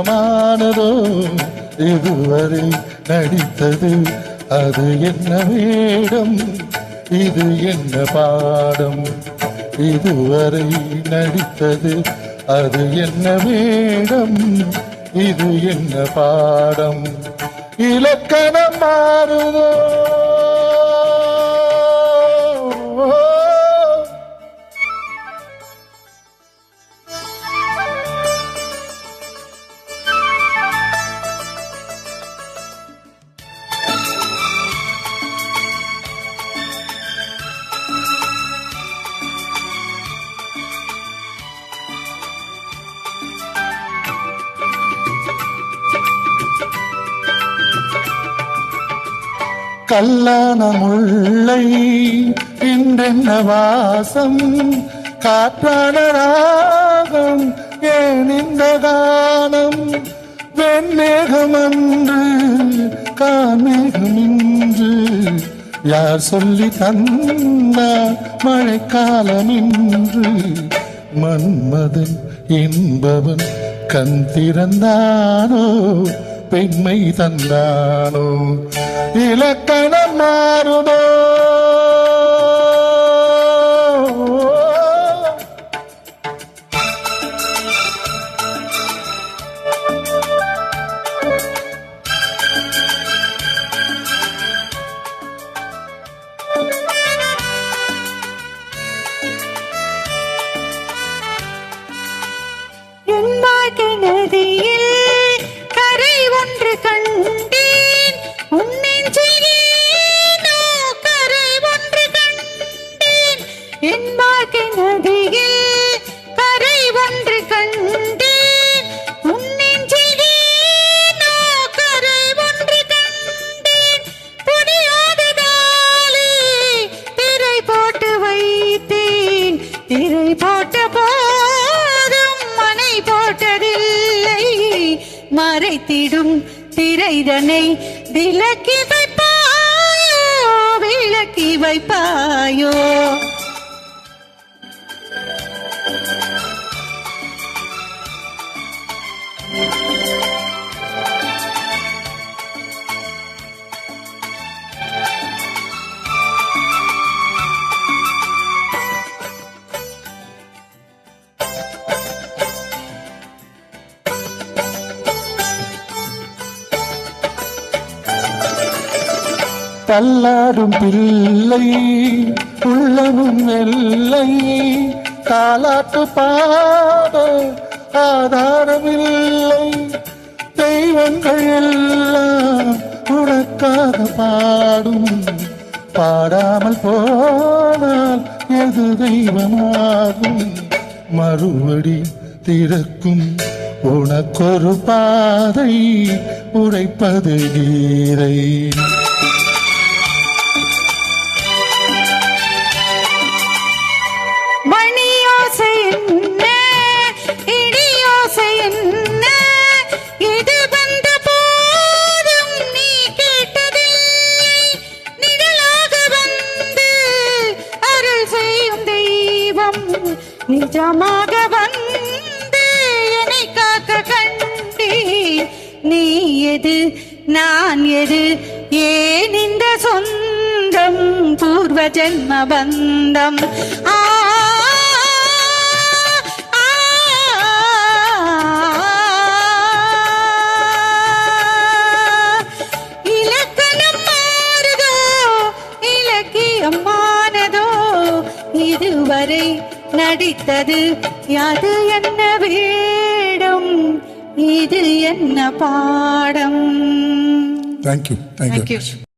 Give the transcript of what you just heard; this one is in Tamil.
வேகமானதோ இதுவரை நடித்தது அது என்ன வேடம் இது என்ன பாடம் இதுவரை நடித்தது அது என்ன வேடம் இது என்ன பாடம் இலக்கணம் மாறுதோ கல்லான முல்லை இன்றென்ன வாசம் காற்றான ராகம் ஏன் இந்த கானம் வெண்மேகம் அன்று காமேகம் இன்று யார் சொல்லி தந்தார் மழைக்காலம் இன்று மன்மதன் என்பவன் கண் திறந்தானோ பெண்மை தந்தானோ இலக்கணம் மாறுதோ நதியில் கரை ஒன்று கண்டேன் உன்னெஞ்சிலோ கரை ஒன்று கண்டேன் என் வாழ்க்கை நதியில் கரை ஒன்று கண்டேன் உன்னெஞ்சிலோ கரை ஒன்று கண்டேன் புரியாததாலே திரை போட்டு வைத்தேன் திரை போட்ட போட்டதில்லை மறைத்திடும் திரைதனை விலக்கி வைப்பாயோ விலக்கி வைப்பாயோ தள்ளாடும் பிள்ளை உள்ளமும் வெள்ளை தாலாட்டு பாட ஆதாரமில்லை தெய்வங்கள் எல்லாம் உனக்காக பாடும் பாடாமல் போனால் எது தெய்வமாகும் மறுபடி திறக்கும் உனக்கொரு பாதை உரைப்பது கீதை நிஜமாக வந்து என்னை காக்க கண்டே நீ எது நான் எது ஏன் இந்த சொந்தம் பூர்வ ஜென்ம பந்தம் இலக்கணம் மாறுதோ இலக்கியம் மானதோ இதுவரை நடித்தது யாது என்ன வேடம் இது என்ன பாடம் Thank you.